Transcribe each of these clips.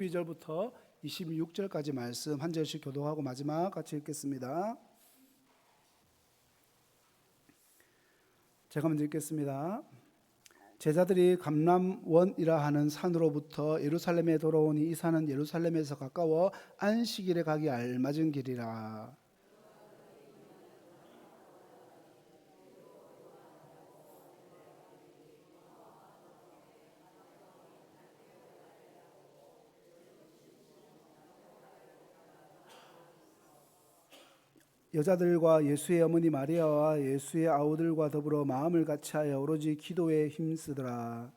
12절부터 26절까지 말씀 한 절씩 교독하고 마지막 같이 읽겠습니다. 제가 먼저 읽겠습니다. 제자들이 감람원이라 하는 산으로부터 예루살렘에 돌아오니 이 산은 예루살렘에서 가까워 안식일에 가기 알맞은 길이라. 여자들과 예수의 어머니 마리아와 예수의 아우들과 더불어 마음을 같이하여 오로지 기도에 힘쓰더라.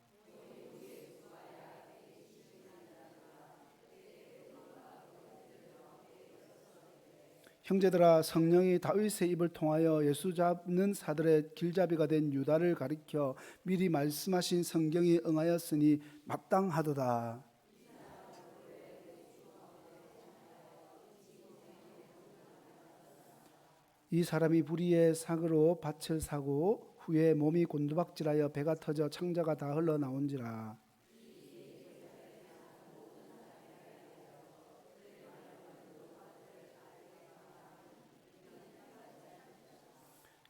형제들아, 성령이 다윗의 입을 통하여 예수 잡는 사들의 길잡이가 된 유다를 가리켜 미리 말씀하신 성경이 응하였으니 마땅하도다. 이 사람이 불의의 상으로 밭을 사고 후에 몸이 곤두박질하여 배가 터져 창자가 다 흘러나온지라.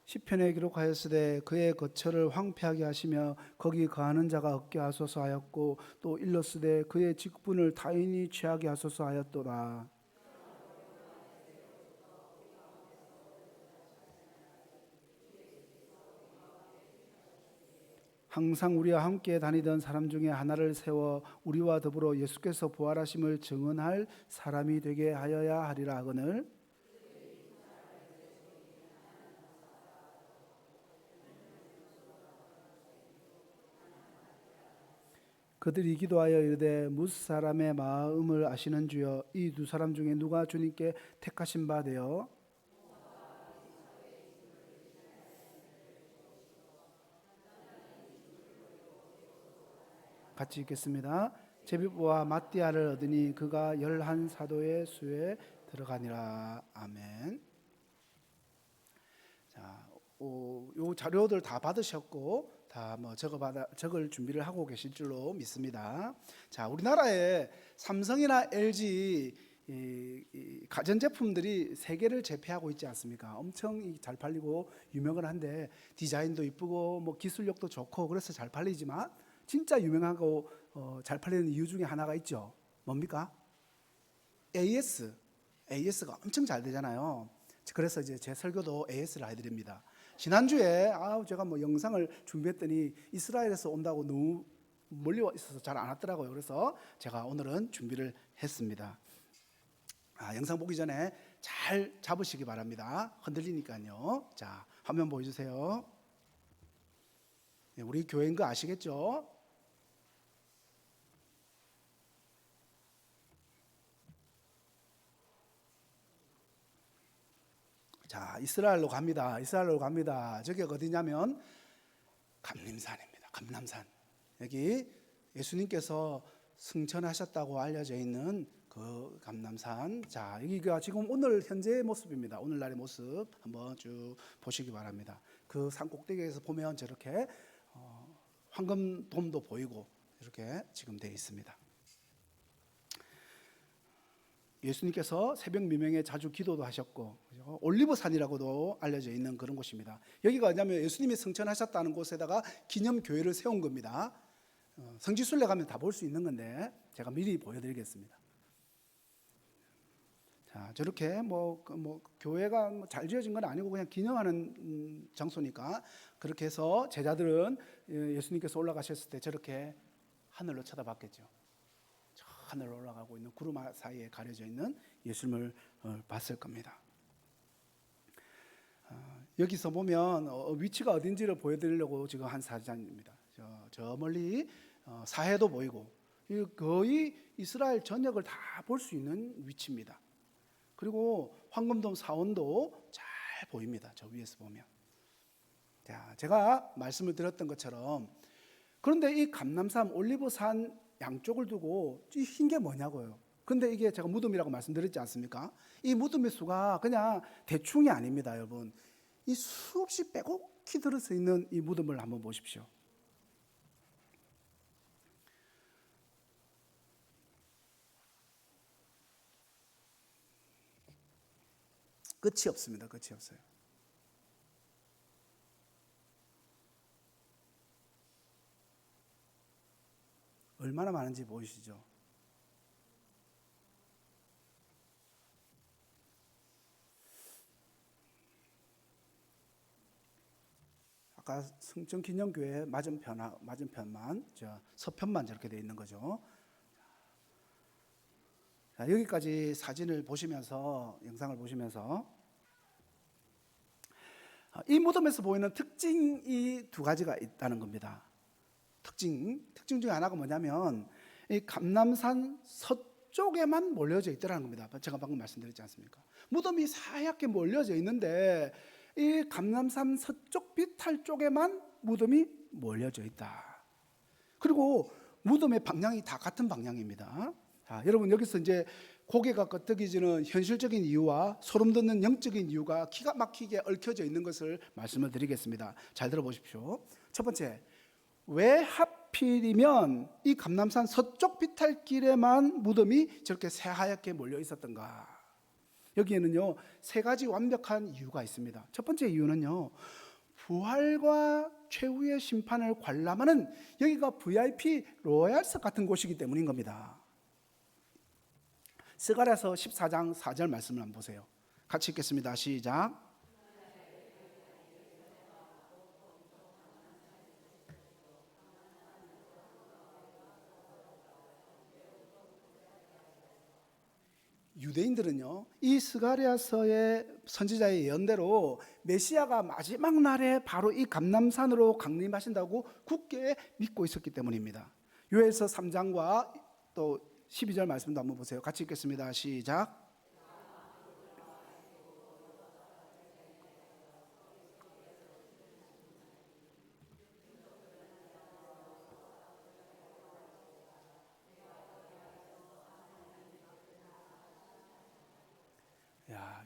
시편에 기록하였으되 그의 거처를 황폐하게 하시며 거기 거하는 자가 없게 하소서 하였고 또 일렀으되 그의 직분을 타인이 취하게 하소서 하였도다. 항상 우리와 함께 다니던 사람 중에 하나를 세워 우리와 더불어 예수께서 부활하심을 증언할 사람이 되게 하여야 하리라 하거늘. 그들이 기도하여 이르되 뭇 사람의 마음을 아시는 주여, 이 두 사람 중에 누가 주님께 택하신 바 되어 같이 읽겠습니다. 제비보와 마띠아를 얻으니 그가 11사도의 수에 들어가니라. 아멘. 자, 요 자료들 다 받으셨고 다 뭐 적을 준비를 하고 계실 줄로 믿습니다. 자, 우리나라에 삼성이나 LG 이 가전제품들이 세계를 제패하고 있지 않습니까? 엄청 잘 팔리고 유명은 한데 디자인도 이쁘고 뭐 기술력도 좋고 그래서 잘 팔리지만 진짜 유명하고 잘 팔리는 이유 중에 하나가 있죠. 뭡니까? AS가 엄청 잘 되잖아요. 그래서 이제 제 설교도 AS를 해드립니다. 지난주에 제가 뭐 영상을 준비했더니 이스라엘에서 온다고 너무 멀리 와 있어서 잘 안 왔더라고요. 그래서 제가 오늘은 준비를 했습니다. 영상 보기 전에 잘 잡으시기 바랍니다. 흔들리니까요. 자, 화면 보여주세요. 네, 우리 교회인 거 아시겠죠? 자, 이스라엘로 갑니다. 저기가 어디냐면 감림산입니다. 감람산. 여기 예수님께서 승천하셨다고 알려져 있는 그 감람산. 자, 여기가 지금 오늘 현재의 모습입니다. 오늘날의 모습 한번 쭉 보시기 바랍니다. 그 산 꼭대기에서 보면 저렇게 황금돔도 보이고 이렇게 지금 되어 있습니다. 예수님께서 새벽 미명에 자주 기도도 하셨고 올리브산이라고도 알려져 있는 그런 곳입니다. 여기가 뭐냐면 예수님이 승천하셨다는 곳에다가 기념교회를 세운 겁니다. 성지순례 가면 다 볼 수 있는 건데 제가 미리 보여드리겠습니다. 자, 저렇게 교회가 잘 지어진 건 아니고 그냥 기념하는 장소니까 그렇게 해서 제자들은 예수님께서 올라가셨을 때 저렇게 하늘로 쳐다봤겠죠. 하늘로 올라가고 있는 구름 사이에 가려져 있는 예수님을 봤을 겁니다. 여기서 보면 위치가 어딘지를 보여드리려고 지금 한 사진입니다. 저 멀리 사해도 보이고 거의 이스라엘 전역을 다 볼 수 있는 위치입니다. 그리고 황금돔 사원도 잘 보입니다. 저 위에서 보면. 자, 제가 말씀을 드렸던 것처럼 그런데 이 감람산 올리브산 양쪽을 두고 흰 게 뭐냐고요. 근데 이게 제가 무덤이라고 말씀드렸지 않습니까? 이 무덤의 수가 그냥 대충이 아닙니다, 여러분. 이 수없이 빼곡히 들어서 있는 이 무덤을 한번 보십시오. 끝이 없습니다. 끝이 없어요. 얼마나 많은지 보이시죠? 아까 성전기념교회 맞은편만 서편만 저렇게 되어 있는 거죠. 자, 여기까지 사진을 보시면서, 영상을 보시면서 이 무덤에서 보이는 특징이 두 가지가 있다는 겁니다. 특징 중에 하나가 뭐냐면 이 감람산 서쪽에만 몰려져 있더라는 겁니다. 제가 방금 말씀드렸지 않습니까? 무덤이 사얗게 몰려져 있는데 이 감람산 서쪽 비탈 쪽에만 무덤이 몰려져 있다. 그리고 무덤의 방향이 다 같은 방향입니다. 자, 여러분 여기서 이제 고개가 끄덕이지는 현실적인 이유와 소름 돋는 영적인 이유가 기가 막히게 얽혀져 있는 것을 말씀을 드리겠습니다. 잘 들어보십시오. 첫 번째, 왜 하필이면 이 감람산 서쪽 비탈길에만 무덤이 저렇게 새하얗게 몰려 있었던가? 여기에는요, 세 가지 완벽한 이유가 있습니다. 첫 번째 이유는요, 부활과 최후의 심판을 관람하는 여기가 VIP 로얄석 같은 곳이기 때문인 겁니다. 스가랴서 14장 4절 말씀을 한번 보세요. 같이 읽겠습니다. 시작. 유대인들은요, 이 스가랴서의 선지자의 예언대로 메시아가 마지막 날에 바로 이 감람산으로 강림하신다고 굳게 믿고 있었기 때문입니다. 요엘서 3장과 또 12절 말씀도 한번 보세요. 같이 읽겠습니다. 시작.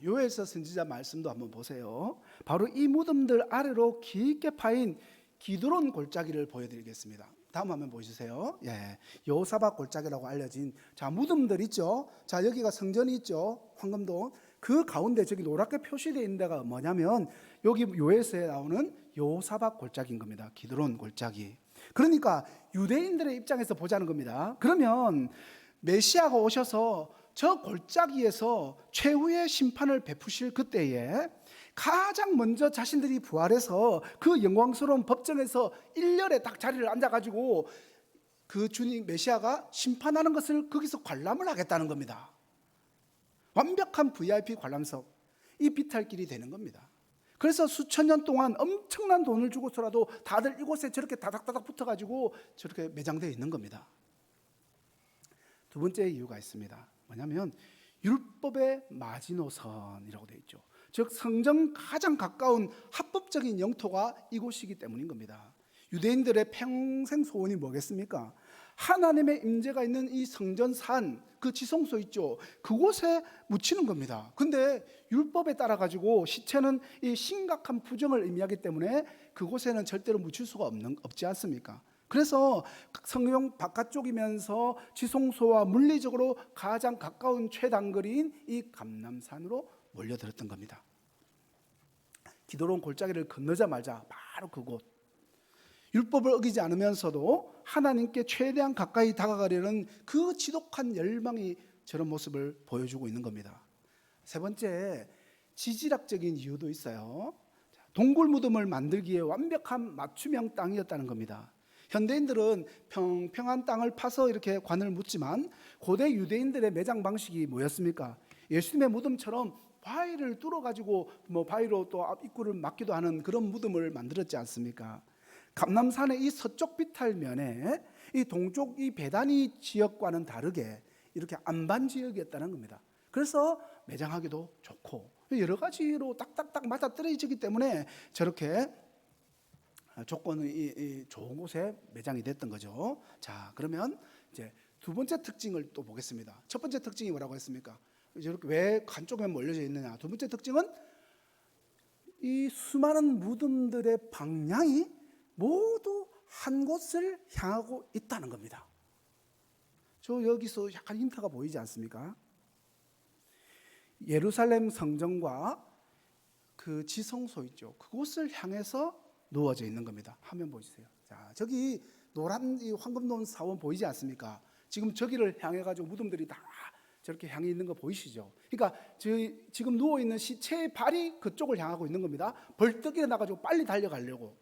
요엘서 선지자 말씀도 한번 보세요. 바로 이 무덤들 아래로 깊게 파인 기드론 골짜기를 보여드리겠습니다. 다음 화면 보여주세요. 여호사밧 골짜기라고 알려진 무덤들 있죠. 자, 여기가 성전이 있죠. 황금도. 그 가운데 저기 노랗게 표시되어 있는 데가 뭐냐면 여기 요엘서에 나오는 여호사밧 골짜기인 겁니다. 기드론 골짜기. 그러니까 유대인들의 입장에서 보자는 겁니다. 그러면 메시아가 오셔서 저 골짜기에서 최후의 심판을 베푸실 그때에 가장 먼저 자신들이 부활해서 그 영광스러운 법정에서 일렬에 딱 자리를 앉아가지고 그 주님 메시아가 심판하는 것을 거기서 관람을 하겠다는 겁니다. 완벽한 VIP 관람석, 이 비탈길이 되는 겁니다. 그래서 수천 년 동안 엄청난 돈을 주고서라도 다들 이곳에 저렇게 다닥다닥 붙어가지고 저렇게 매장되어 있는 겁니다. 두 번째 이유가 있습니다. 뭐냐면 율법의 마지노선이라고 되어 있죠. 즉 성전 가장 가까운 합법적인 영토가 이곳이기 때문인 겁니다. 유대인들의 평생 소원이 뭐겠습니까? 하나님의 임재가 있는 이 성전산, 그 지성소 있죠. 그곳에 묻히는 겁니다. 근데 율법에 따라 가지고 시체는 이 심각한 부정을 의미하기 때문에 그곳에는 절대로 묻힐 수가 없지 않습니까? 그래서 성경 바깥쪽이면서 지성소와 물리적으로 가장 가까운 최단거리인 이 감람산으로 몰려들었던 겁니다. 기드론 골짜기를 건너자마자 바로 그곳, 율법을 어기지 않으면서도 하나님께 최대한 가까이 다가가려는 그 지독한 열망이 저런 모습을 보여주고 있는 겁니다. 세 번째, 지질학적인 이유도 있어요. 동굴 무덤을 만들기에 완벽한 맞춤형 땅이었다는 겁니다. 현대인들은 평평한 땅을 파서 이렇게 관을 묻지만 고대 유대인들의 매장 방식이 뭐였습니까? 예수님의 무덤처럼 바위를 뚫어가지고 바위로 또 입구를 막기도 하는 그런 무덤을 만들었지 않습니까? 감람산의 이 서쪽 비탈면에 이 동쪽 이 베다니 지역과는 다르게 이렇게 안반 지역이었다는 겁니다. 그래서 매장하기도 좋고 여러 가지로 딱딱딱 맞아 떨어지기 때문에 저렇게 조건이 좋은 곳에 매장이 됐던 거죠. 자, 그러면 이제 두 번째 특징을 또 보겠습니다. 첫 번째 특징이 뭐라고 했습니까? 저렇게 왜 한쪽에 몰려져 있느냐? 두 번째 특징은 이 수많은 무덤들의 방향이 모두 한 곳을 향하고 있다는 겁니다. 저 여기서 약간 힌트가 보이지 않습니까? 예루살렘 성전과 그 지성소 있죠. 그곳을 향해서 누워져 있는 겁니다. 화면 보시세요. 자, 저기 노란 이 황금노은 사원 보이지 않습니까? 지금 저기를 향해 가지고 무덤들이 다 저렇게 향해 있는 거 보이시죠? 그러니까 지금 누워 있는 시체의 발이 그쪽을 향하고 있는 겁니다. 벌떡 일어나 가지고 빨리 달려가려고.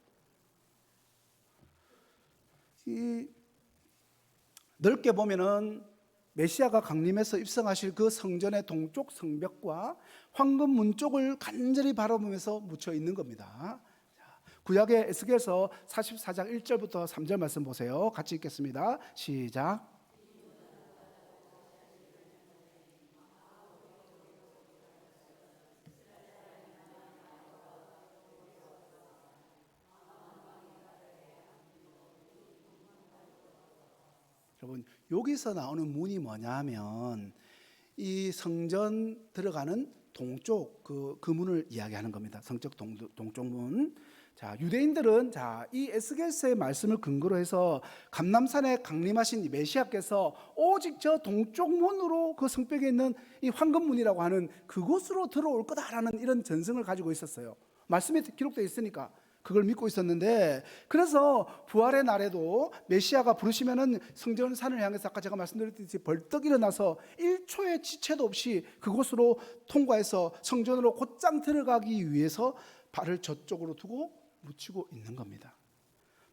이 넓게 보면은 메시아가 강림해서 입성하실 그 성전의 동쪽 성벽과 황금문 쪽을 간절히 바라보면서 묻혀 있는 겁니다. 구약의 에스겔서 44장 1절부터 3절 말씀 보세요. 같이 읽겠습니다. 시작. 여러분, 여기서 나오는 문이 뭐냐면 이 성전 들어가는 동쪽 그 문을 이야기하는 겁니다. 성적 동쪽 문. 자, 유대인들은 이 에스겔서의 말씀을 근거로 해서 감람산에 강림하신 이 메시아께서 오직 저 동쪽 문으로 그 성벽에 있는 이 황금문이라고 하는 그곳으로 들어올 거다라는 이런 전승을 가지고 있었어요. 말씀에 기록되어 있으니까 그걸 믿고 있었는데, 그래서 부활의 날에도 메시아가 부르시면은 성전산을 향해서 아까 제가 말씀드렸듯이 벌떡 일어나서 1초의 지체도 없이 그곳으로 통과해서 성전으로 곧장 들어가기 위해서 발을 저쪽으로 두고 묻히고 있는 겁니다.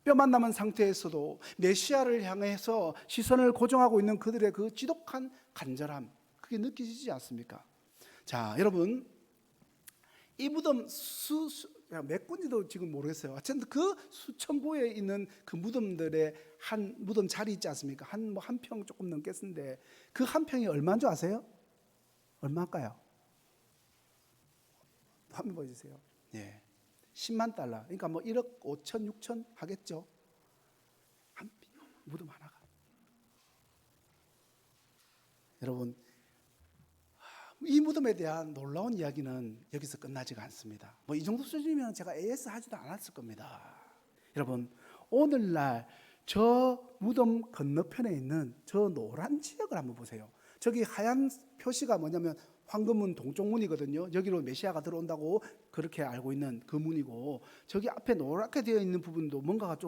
뼈만 남은 상태에서도 메시아를 향해서 시선을 고정하고 있는 그들의 그 지독한 간절함, 그게 느끼시지 않습니까? 자, 여러분, 이 무덤 몇 군지도 지금 모르겠어요. 하여튼 그 수천 구에 있는 그 무덤들의 한 무덤 자리 있지 않습니까? 한 평 조금 넘겠는데 그 한 평이 얼마인 줄 아세요? 얼마일까요? 한번 보여주세요. 예, 10만 달러. 그러니까 1억 5천 6천 하겠죠. 한 무덤 하나가. 여러분, 이 무덤에 대한 놀라운 이야기는 여기서 끝나지가 않습니다. 이 정도 수준이면 제가 AS 하지도 않았을 겁니다. 여러분, 오늘날 저 무덤 건너편에 있는 저 노란 지역을 한번 보세요. 저기 하얀 표시가 뭐냐면 황금문 동쪽 문이거든요. 여기로 메시아가 들어온다고 그렇게 알고 있는 그 문이고, 저기 앞에 노랗게 되어 있는 부분도 뭔가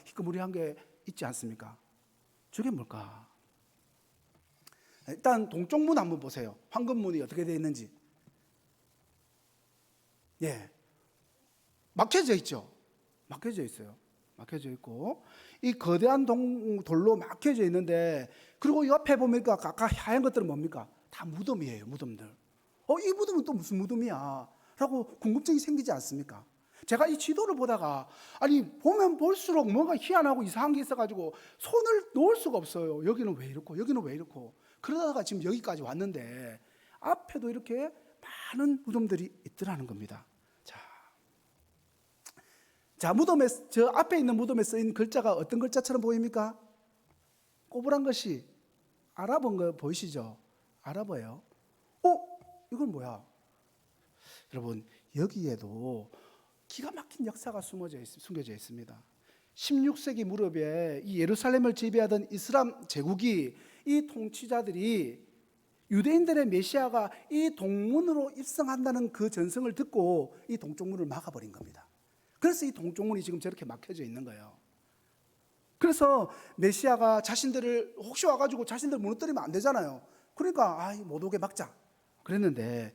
희끄무리한 게 있지 않습니까? 저게 뭘까? 일단 동쪽 문 한번 보세요. 황금문이 어떻게 되어 있는지. 예, 막혀져 있죠. 막혀져 있어요. 막혀져 있고, 이 거대한 돌로 막혀져 있는데, 그리고 옆에 보니까 아까 하얀 것들은 뭡니까? 다 무덤이에요. 무덤들. 이 무덤은 또 무슨 무덤이야? 라고 궁금증이 생기지 않습니까? 제가 이 지도를 보다가 보면 볼수록 뭔가 희한하고 이상한 게 있어가지고 손을 놓을 수가 없어요. 여기는 왜 이렇고 여기는 왜 이렇고. 그러다가 지금 여기까지 왔는데 앞에도 이렇게 많은 무덤들이 있더라는 겁니다. 자, 무덤에, 저 앞에 있는 무덤에 쓰인 글자가 어떤 글자처럼 보입니까? 꼬부란 것이 아랍어인 거 보이시죠? 아랍어예요. 이건 뭐야? 여러분, 여기에도 기가 막힌 역사가 숨겨져 있습니다. 16세기 무렵에 이 예루살렘을 지배하던 이슬람 제국이, 이 통치자들이 유대인들의 메시아가 이 동문으로 입성한다는 그 전승을 듣고 이 동쪽 문을 막아버린 겁니다. 그래서 이 동쪽 문이 지금 저렇게 막혀져 있는 거예요. 그래서 메시아가 자신들을 혹시 와가지고 자신들 무너뜨리면 안 되잖아요. 그러니까 못 오게 막자 그랬는데,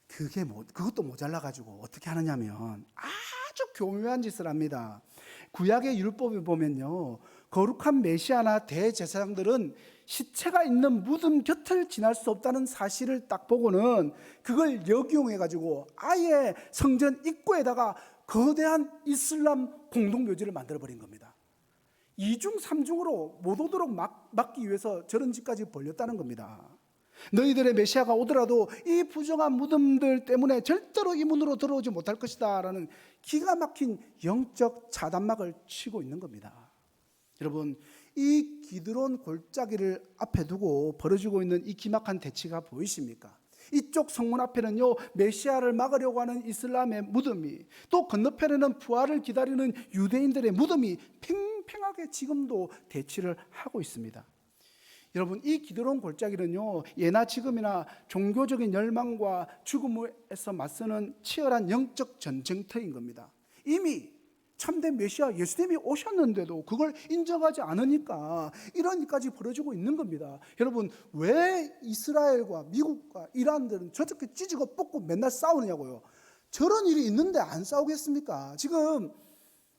그것도 모자라가지고 어떻게 하느냐면 아주 교묘한 짓을 합니다. 구약의 율법에 보면요, 거룩한 메시아나 대제사장들은 시체가 있는 무덤 곁을 지날 수 없다는 사실을 딱 보고는 그걸 역이용해가지고 아예 성전 입구에다가 거대한 이슬람 공동묘지를 만들어버린 겁니다. 2중 3중으로 못 오도록 막기 위해서 저런 짓까지 벌였다는 겁니다. 너희들의 메시아가 오더라도 이 부정한 무덤들 때문에 절대로 이 문으로 들어오지 못할 것이다 라는 기가 막힌 영적 차단막을 치고 있는 겁니다. 여러분, 이 기드론 골짜기를 앞에 두고 벌어지고 있는 이 기막한 대치가 보이십니까? 이쪽 성문 앞에는요, 메시아를 막으려고 하는 이슬람의 무덤이, 또 건너편에는 부활을 기다리는 유대인들의 무덤이 팽팽하게 지금도 대치를 하고 있습니다. 여러분, 이 기드론 골짜기는요, 예나 지금이나 종교적인 열망과 죽음에서 맞서는 치열한 영적 전쟁터인 겁니다. 이미 참된 메시아 예수님이 오셨는데도 그걸 인정하지 않으니까 이런 일까지 벌어지고 있는 겁니다. 여러분, 왜 이스라엘과 미국과 이란들은 저렇게 찢고 뽑고 맨날 싸우느냐고요. 저런 일이 있는데 안 싸우겠습니까? 지금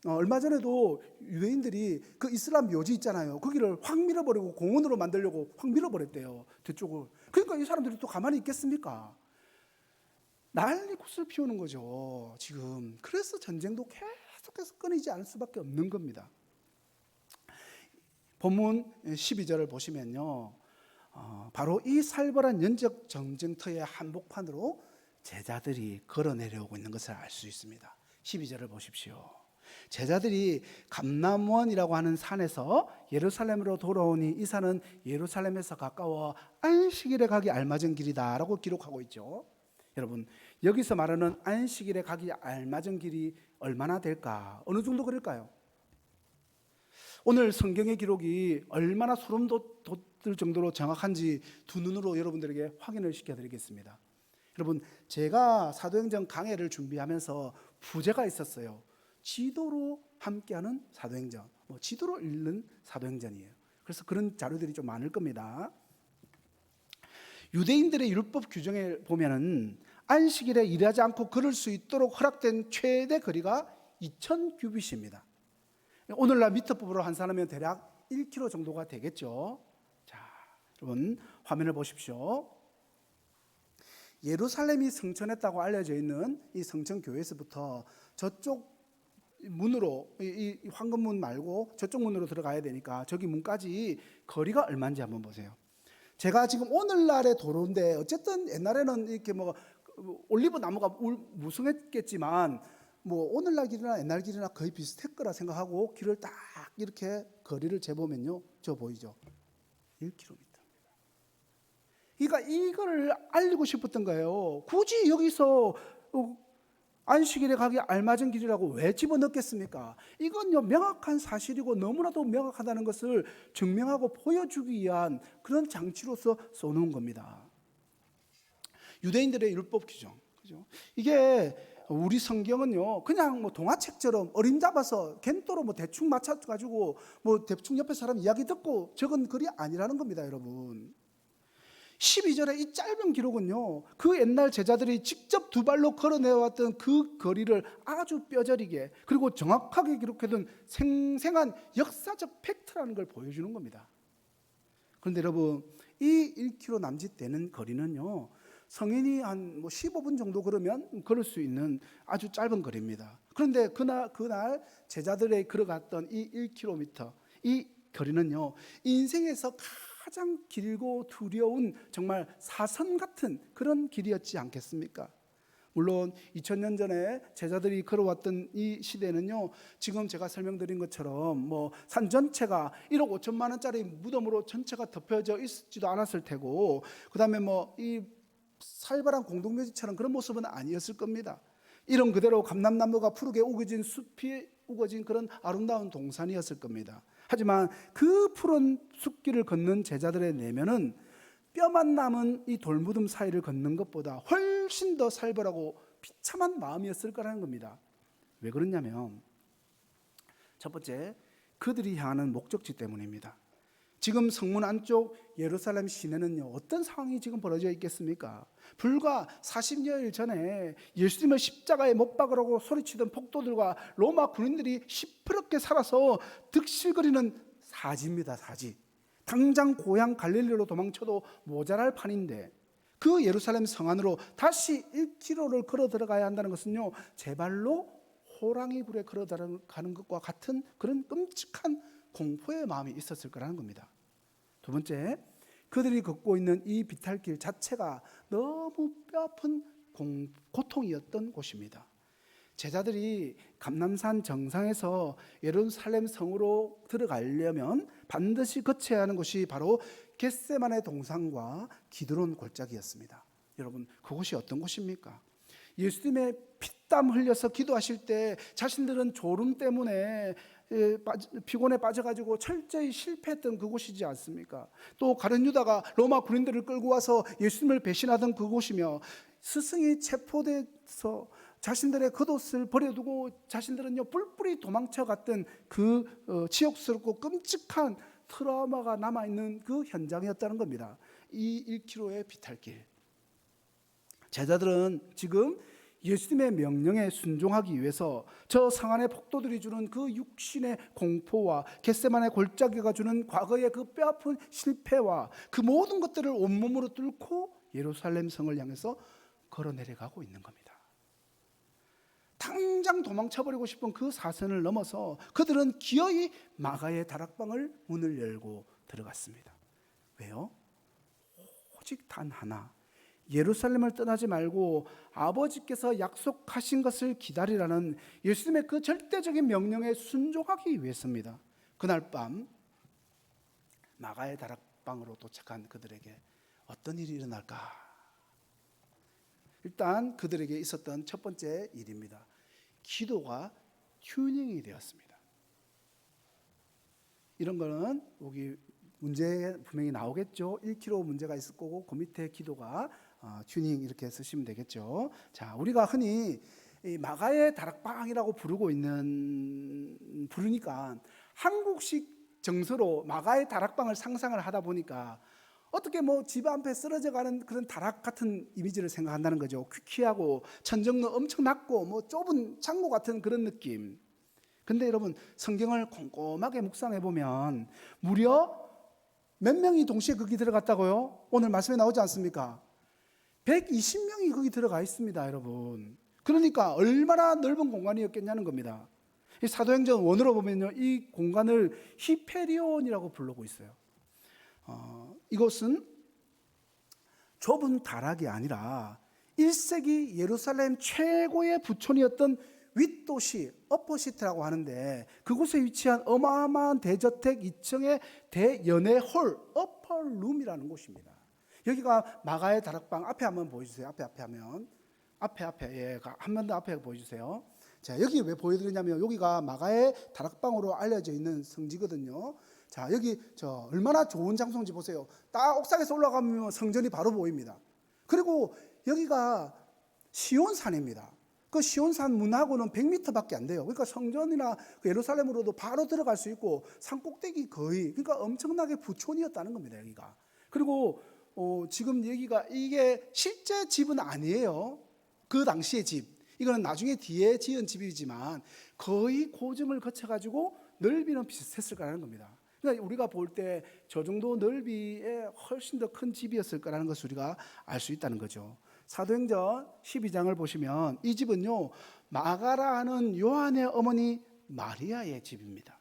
얼마 전에도 유대인들이 그 이슬람 묘지 있잖아요. 거기를 확 밀어버리고 공원으로 만들려고 확 밀어버렸대요. 뒤쪽을. 그러니까 이 사람들이 또 가만히 있겠습니까? 난리굿을 피우는 거죠, 지금. 그래서 전쟁도 계속해서 끊이지 않을 수밖에 없는 겁니다. 본문 12절을 보시면요, 바로 이 살벌한 연적 전쟁터의 한복판으로 제자들이 걸어내려오고 있는 것을 알 수 있습니다. 12절을 보십시오. 제자들이 감람원이라고 하는 산에서 예루살렘으로 돌아오니 이 산은 예루살렘에서 가까워 안식일에 가기 알맞은 길이다 라고 기록하고 있죠. 여러분, 여기서 말하는 안식일에 가기 알맞은 길이 얼마나 될까? 어느 정도 그럴까요? 오늘 성경의 기록이 얼마나 소름 돋을 정도로 정확한지 두 눈으로 여러분들에게 확인을 시켜드리겠습니다. 여러분, 제가 사도행전 강해를 준비하면서 부제가 있었어요. 지도로 함께하는 사도행전, 지도로 읽는 사도행전이에요. 그래서 그런 자료들이 좀 많을 겁니다. 유대인들의 율법 규정에 보면은 안식일에 일하지 않고 걸을 수 있도록 허락된 최대 거리가 2000규빗입니다. 오늘날 미터법으로 환산하면 대략 1km 정도가 되겠죠. 자, 여러분 화면을 보십시오. 예루살렘이 성천했다고 알려져 있는 이 성천교회에서부터 저쪽 문으로, 이 황금문 말고 저쪽 문으로 들어가야 되니까 저기 문까지 거리가 얼마인지 한번 보세요. 제가 지금 오늘날의 도로인데 어쨌든 옛날에는 이렇게 올리브 나무가 무성했겠지만 오늘날 길이나 옛날 길이나 거의 비슷할 거라 생각하고 길을 딱 이렇게 거리를 재보면요, 저 보이죠? 1km. 그러니까 이걸 알리고 싶었던 거예요. 굳이 여기서 안식일에 가기 알맞은 길이라고 왜 집어넣겠습니까? 이건요, 명확한 사실이고 너무나도 명확하다는 것을 증명하고 보여주기 위한 그런 장치로서 써놓은 겁니다. 유대인들의 율법 규정, 그죠? 이게 우리 성경은요, 그냥 동화책처럼 어림잡아서 겐또로 대충 맞춰가지고 대충 옆에 사람 이야기 듣고 적은 글이 아니라는 겁니다, 여러분. 12절의 이 짧은 기록은요, 그 옛날 제자들이 직접 두 발로 걸어내왔던 그 거리를 아주 뼈저리게 그리고 정확하게 기록해둔 생생한 역사적 팩트라는 걸 보여주는 겁니다. 그런데 여러분, 이 1km 남짓 되는 거리는요, 성인이 한 15분 정도 걸으면 걸을 수 있는 아주 짧은 거리입니다. 그런데 그날 제자들이 걸어갔던 이 1km, 이 거리는요, 인생에서 가장 길고 두려운 정말 사선 같은 그런 길이었지 않겠습니까? 물론 2000년 전에 제자들이 걸어왔던 이 시대는요, 지금 제가 설명드린 것처럼 산 전체가 1억 5천만 원짜리 무덤으로 전체가 덮여져 있지도 않았을 테고, 그 다음에 이 살벌한 공동묘지처럼 그런 모습은 아니었을 겁니다. 이런 그대로 감람나무가 푸르게 우거진 숲이 우거진 그런 아름다운 동산이었을 겁니다. 하지만 그 푸른 숲길을 걷는 제자들의 내면은 뼈만 남은 이 돌무덤 사이를 걷는 것보다 훨씬 더 살벌하고 비참한 마음이었을 거라는 겁니다. 왜 그러냐면, 첫 번째, 그들이 향하는 목적지 때문입니다. 지금 성문 안쪽 예루살렘 시내는요, 어떤 상황이 지금 벌어져 있겠습니까? 불과 40여일 전에 예수님을 십자가에 못 박으라고 소리치던 폭도들과 로마 군인들이 시퍼렇게 살아서 득실거리는 사지입니다, 사지. 당장 고향 갈릴리로 도망쳐도 모자랄 판인데 그 예루살렘 성 안으로 다시 1km를 걸어 들어가야 한다는 것은요, 제 발로 호랑이 굴에 걸어 들어가는 것과 같은 그런 끔찍한 공포의 마음이 있었을 거라는 겁니다. 두 번째, 그들이 걷고 있는 이 비탈길 자체가 너무 뼈아픈 고통이었던 곳입니다. 제자들이 감람산 정상에서 예루살렘 성으로 들어가려면 반드시 거쳐야 하는 곳이 바로 겟세마네 동산과 기드론 골짜기였습니다. 여러분, 그곳이 어떤 곳입니까? 예수님의 피땀 흘려서 기도하실 때 자신들은 졸음 때문에 피곤에 빠져가지고 철저히 실패했던 그곳이지 않습니까? 또 가룟 유다가 로마 군인들을 끌고 와서 예수님을 배신하던 그곳이며, 스승이 체포돼서 자신들의 겉옷을 버려두고 자신들은요 뿔뿔이 도망쳐갔던 그 지옥스럽고 끔찍한 트라우마가 남아있는 그 현장이었다는 겁니다. 이 1km의 비탈길. 제자들은 지금 예수님의 명령에 순종하기 위해서 저 상한의 폭도들이 주는 그 육신의 공포와 겟세마네 골짜기가 주는 과거의 그 뼈아픈 실패와 그 모든 것들을 온몸으로 뚫고 예루살렘 성을 향해서 걸어 내려가고 있는 겁니다. 당장 도망쳐버리고 싶은 그 사선을 넘어서 그들은 기어이 마가의 다락방을 문을 열고 들어갔습니다. 왜요? 오직 단 하나, 예루살렘을 떠나지 말고 아버지께서 약속하신 것을 기다리라는 예수님의 그 절대적인 명령에 순종하기 위해서입니다. 그날 밤 마가의 다락방으로 도착한 그들에게 어떤 일이 일어날까? 일단 그들에게 있었던 첫 번째 일입니다. 기도가 튜닝이 되었습니다. 이런 거는 여기 문제 분명히 나오겠죠. 1km 문제가 있을 거고 그 밑에 기도가 튜닝 이렇게 쓰시면 되겠죠. 자, 우리가 흔히 이 마가의 다락방이라고 부르니까 한국식 정서로 마가의 다락방을 상상을 하다 보니까 어떻게 뭐 집 앞에 쓰러져 가는 그런 다락 같은 이미지를 생각한다는 거죠. 퀴퀴하고 천정로 엄청 낮고 뭐 좁은 창고 같은 그런 느낌. 근데 여러분, 성경을 꼼꼼하게 묵상해 보면 무려 몇 명이 동시에 거기 들어갔다고요? 오늘 말씀에 나오지 않습니까? 120명이 거기 들어가 있습니다, 여러분. 그러니까 얼마나 넓은 공간이었겠냐는 겁니다. 이 사도행전 1으로 보면요, 이 공간을 히페리온이라고 부르고 있어요. 이것은 좁은 다락이 아니라 1세기 예루살렘 최고의 부촌이었던 윗도시 어퍼시티라고 하는데, 그곳에 위치한 어마어마한 대저택 2층의 대연회홀 어퍼룸이라는 곳입니다. 여기가 마가의 다락방. 앞에 한번 보여주세요. 앞에 하면 앞에 한 번 더 앞에 보여주세요. 자, 여기 왜 보여드리냐면 여기가 마가의 다락방으로 알려져 있는 성지거든요. 자, 여기 얼마나 좋은 장소인지 보세요. 딱 옥상에서 올라가면 성전이 바로 보입니다. 그리고 여기가 시온산입니다. 그 시온산 문하고는 100m밖에 안 돼요. 그러니까 성전이나 예루살렘으로도 바로 들어갈 수 있고 산꼭대기 거의, 그러니까 엄청나게 부촌이었다는 겁니다, 여기가. 그리고 지금 여기가 이게 실제 집은 아니에요. 그 당시의 집. 이거는 나중에 뒤에 지은 집이지만 거의 고증을 거쳐가지고 넓이는 비슷했을 거라는 겁니다. 그러니까 우리가 볼 때 저 정도 넓이에 훨씬 더 큰 집이었을 거라는 것을 우리가 알 수 있다는 거죠. 사도행전 12장을 보시면 이 집은요, 마가라 하는 요한의 어머니 마리아의 집입니다.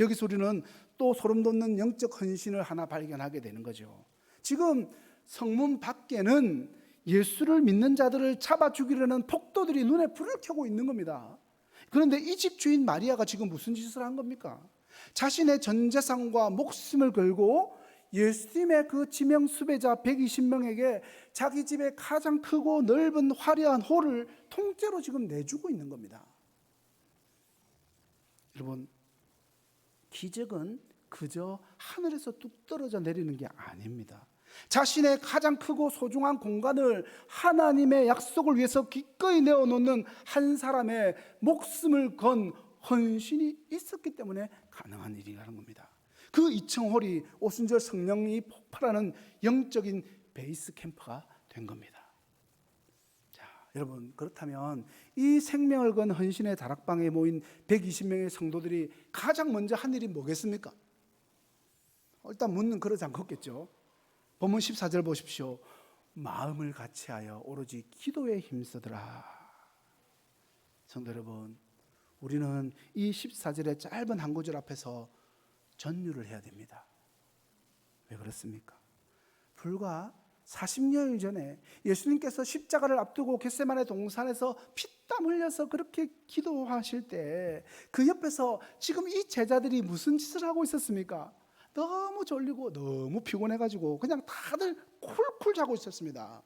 여기서 우리는 또 소름 돋는 영적 헌신을 하나 발견하게 되는 거죠. 지금 성문 밖에는 예수를 믿는 자들을 잡아 죽이려는 폭도들이 눈에 불을 켜고 있는 겁니다. 그런데 이 집 주인 마리아가 지금 무슨 짓을 한 겁니까? 자신의 전 재산과 목숨을 걸고 예수님의 그 지명 수배자 120명에게 자기 집의 가장 크고 넓은 화려한 홀을 통째로 지금 내주고 있는 겁니다. 여러분, 기적은 그저 하늘에서 뚝 떨어져 내리는 게 아닙니다. 자신의 가장 크고 소중한 공간을 하나님의 약속을 위해서 기꺼이 내어놓는 한 사람의 목숨을 건 헌신이 있었기 때문에 가능한 일이라는 겁니다. 그 2층 홀이 오순절 성령이 폭발하는 영적인 베이스 캠프가 된 겁니다. 자, 여러분, 그렇다면 이 생명을 건 헌신의 다락방에 모인 120명의 성도들이 가장 먼저 한 일이 뭐겠습니까? 일단 묻는 그러지 않겠죠. 본문 14절 보십시오. 마음을 같이하여 오로지 기도에 힘쓰더라. 성도 여러분, 우리는 이 14절의 짧은 한 구절 앞에서 전율을 해야 됩니다. 왜 그렇습니까? 불과 40여일 전에 예수님께서 십자가를 앞두고 겟세마네 동산에서 피땀 흘려서 그렇게 기도하실 때 그 옆에서 지금 이 제자들이 무슨 짓을 하고 있었습니까? 너무 졸리고 너무 피곤해가지고 그냥 다들 쿨쿨 자고 있었습니다.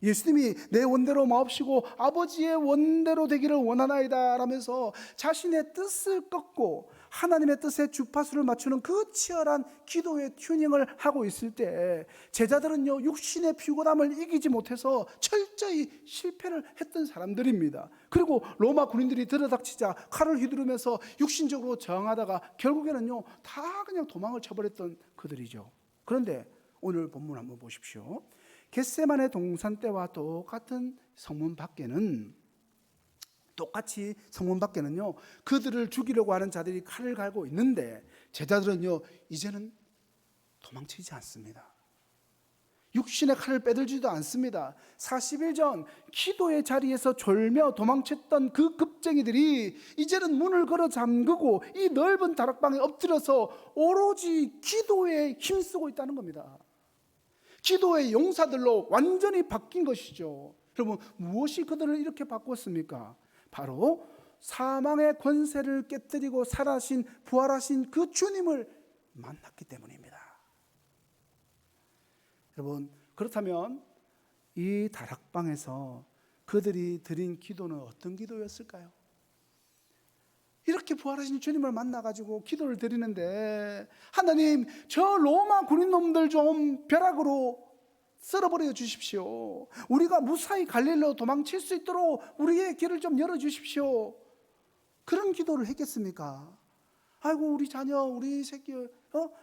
예수님이 내 원대로 마옵시고 아버지의 원대로 되기를 원하나이다 라면서 자신의 뜻을 꺾고 하나님의 뜻에 주파수를 맞추는 그 치열한 기도의 튜닝을 하고 있을 때 제자들은요, 육신의 피곤함을 이기지 못해서 철저히 실패를 했던 사람들입니다. 그리고 로마 군인들이 들어닥치자 칼을 휘두르면서 육신적으로 저항하다가 결국에는요, 다 그냥 도망을 쳐버렸던 그들이죠. 그런데 오늘 본문 한번 보십시오. 겟세마네 동산 때와 똑같은 성문 밖에는요, 그들을 죽이려고 하는 자들이 칼을 갈고 있는데 제자들은요, 이제는 도망치지 않습니다. 육신의 칼을 빼들지도 않습니다. 40일 전 기도의 자리에서 졸며 도망쳤던 그 급쟁이들이 이제는 문을 걸어 잠그고 이 넓은 다락방에 엎드려서 오로지 기도에 힘쓰고 있다는 겁니다. 기도의 용사들로 완전히 바뀐 것이죠. 여러분, 무엇이 그들을 이렇게 바꿨습니까? 바로 사망의 권세를 깨뜨리고 살아신 부활하신 그 주님을 만났기 때문입니다. 여러분, 그렇다면 이 다락방에서 그들이 드린 기도는 어떤 기도였을까요? 이렇게 부활하신 주님을 만나가지고 기도를 드리는데, 하나님, 저 로마 군인놈들 좀 벼락으로 썰어버려 주십시오. 우리가 무사히 갈릴리로 도망칠 수 있도록 우리의 길을 좀 열어주십시오. 그런 기도를 했겠습니까? 아이고, 우리 자녀, 우리 새끼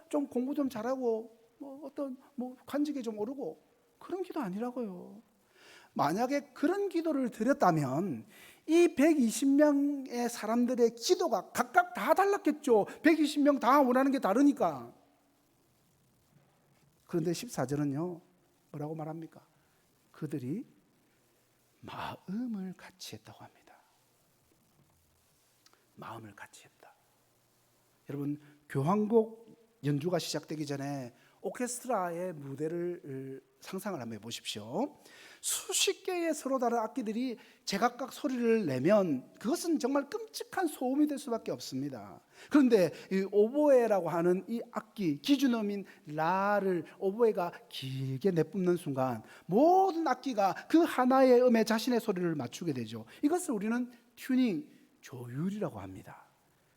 좀 공부 좀 잘하고 어떤 관직에 좀 오르고, 그런 기도 아니라고요. 만약에 그런 기도를 드렸다면 이 120명의 사람들의 기도가 각각 다 달랐겠죠. 120명 다 원하는 게 다르니까. 그런데 14절은요, 뭐라고 말합니까? 그들이 마음을 같이 했다고 합니다. 마음을 같이 했다. 여러분, 교향곡 연주가 시작되기 전에 오케스트라의 무대를 상상을 한번 해보십시오. 수십 개의 서로 다른 악기들이 제각각 소리를 내면 그것은 정말 끔찍한 소음이 될 수밖에 없습니다. 그런데 이 오보에라고 하는 이 악기, 기준음인 라를 오보에가 길게 내뿜는 순간 모든 악기가 그 하나의 음에 자신의 소리를 맞추게 되죠. 이것을 우리는 튜닝, 조율이라고 합니다.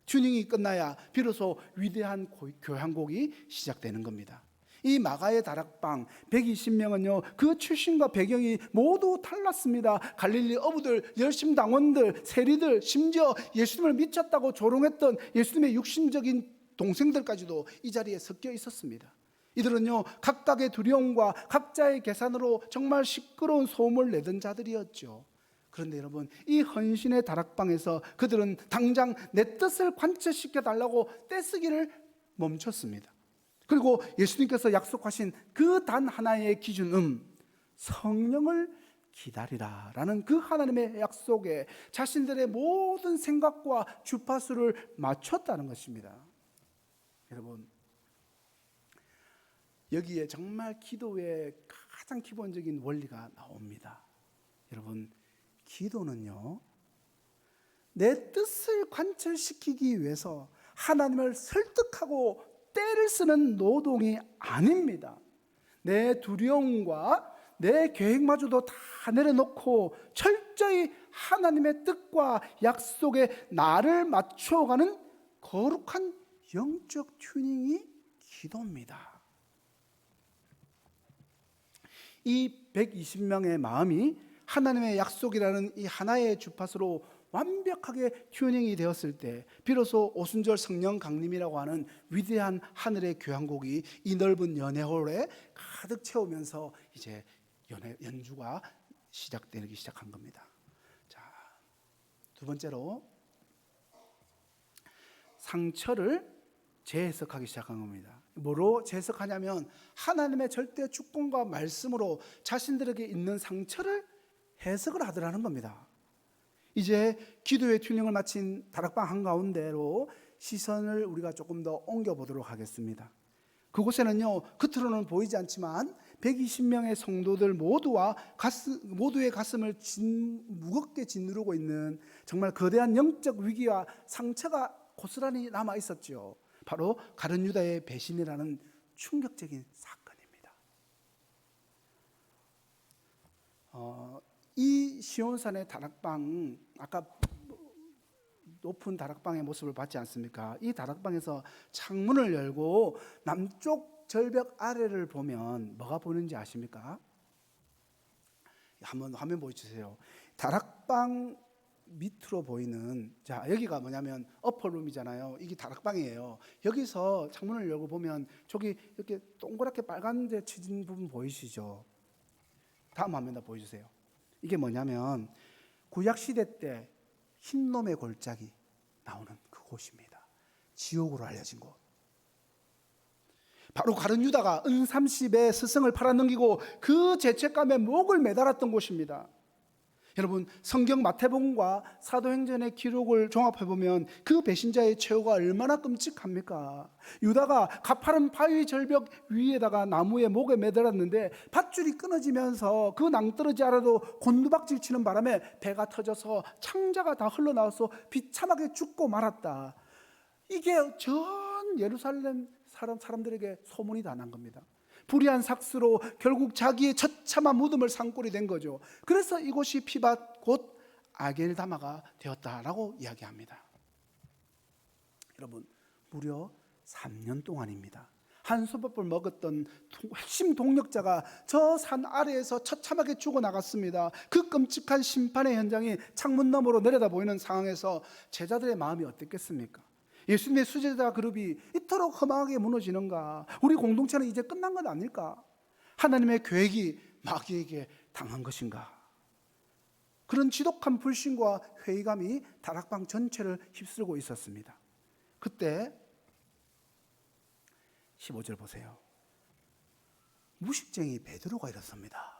튜닝이 끝나야 비로소 위대한 교향곡이 시작되는 겁니다. 이 마가의 다락방 120명은요, 그 출신과 배경이 모두 달랐습니다. 갈릴리 어부들, 열심당원들, 세리들, 심지어 예수님을 미쳤다고 조롱했던 예수님의 육신적인 동생들까지도 이 자리에 섞여 있었습니다. 이들은요, 각각의 두려움과 각자의 계산으로 정말 시끄러운 소음을 내던 자들이었죠. 그런데 여러분, 이 헌신의 다락방에서 그들은 당장 내 뜻을 관철시켜 달라고 떼쓰기를 멈췄습니다. 그리고 예수님께서 약속하신 그 단 하나의 기준음, 성령을 기다리라 라는 그 하나님의 약속에 자신들의 모든 생각과 주파수를 맞췄다는 것입니다. 여러분, 여기에 정말 기도의 가장 기본적인 원리가 나옵니다. 여러분, 기도는요, 내 뜻을 관철시키기 위해서 하나님을 설득하고 때를 쓰는 노동이 아닙니다. 내 두려움과 내 계획마저도 다 내려놓고 철저히 하나님의 뜻과 약속에 나를 맞춰가는 거룩한 영적 튜닝이 기도입니다. 이 120명의 마음이 하나님의 약속이라는 이 하나의 주파수로 완벽하게 튜닝이 되었을 때 비로소 오순절 성령 강림이라고 하는 위대한 하늘의 교향곡이 이 넓은 연회홀에 가득 채우면서 이제 연주가 시작되기 시작한 겁니다. 자, 두 번째로 상처를 재해석하기 시작한 겁니다. 뭐로 재해석하냐면 하나님의 절대 주권과 말씀으로 자신들에게 있는 상처를 해석을 하더라는 겁니다. 이제 기도의 튜닝을 마친 다락방 한가운데로 시선을 우리가 조금 더 옮겨보도록 하겠습니다. 그곳에는요, 겉으로는 보이지 않지만 120명의 성도들 모두의 가슴을 무겁게 짓누르고 있는 정말 거대한 영적 위기와 상처가 고스란히 남아 있었죠. 바로 가룟 유다의 배신이라는 충격적인 사건입니다. 이 시온산의 다락방, 아까 높은 다락방의 모습을 봤지 않습니까? 이 다락방에서 창문을 열고 남쪽 절벽 아래를 보면 뭐가 보이는지 아십니까? 한번 화면 보여주세요. 다락방 밑으로 보이는, 자, 여기가 뭐냐면 어퍼룸이잖아요. 이게 다락방이에요. 여기서 창문을 열고 보면 저기 이렇게 동그랗게 빨간데 치진 부분 보이시죠? 다음 화면 다 보여주세요. 이게 뭐냐면 구약시대 때 흰놈의 골짜기 나오는 그곳입니다. 지옥으로 알려진 곳. 바로 가룟 유다가 은30의 스승을 팔아넘기고 그 죄책감에 목을 매달았던 곳입니다. 여러분, 성경 마태복음과 사도행전의 기록을 종합해보면 그 배신자의 최후가 얼마나 끔찍합니까? 유다가 가파른 바위 절벽 위에다가 나무에 목에 매달았는데 밧줄이 끊어지면서 그 낭떠러지 아래로 곤두박질 치는 바람에 배가 터져서 창자가 다 흘러나와서 비참하게 죽고 말았다. 이게 전 예루살렘 사람들에게 소문이 다 난 겁니다. 불의한 삭스로 결국 자기의 처참한 무덤을 산꼴이 된 거죠. 그래서 이곳이 피밭 곧 아겔다마가 되었다라고 이야기합니다. 여러분, 무려 3년 동안입니다. 한솥밥을 먹었던 핵심 동력자가 저 산 아래에서 처참하게 죽어나갔습니다. 그 끔찍한 심판의 현장이 창문 너머로 내려다 보이는 상황에서 제자들의 마음이 어땠겠습니까? 예수님의 수제자 그룹이 이토록 허망하게 무너지는가? 우리 공동체는 이제 끝난 것 아닐까? 하나님의 계획이 마귀에게 당한 것인가? 그런 지독한 불신과 회의감이 다락방 전체를 휩쓸고 있었습니다. 그때 15절 보세요. 무식쟁이 베드로가 일었습니다.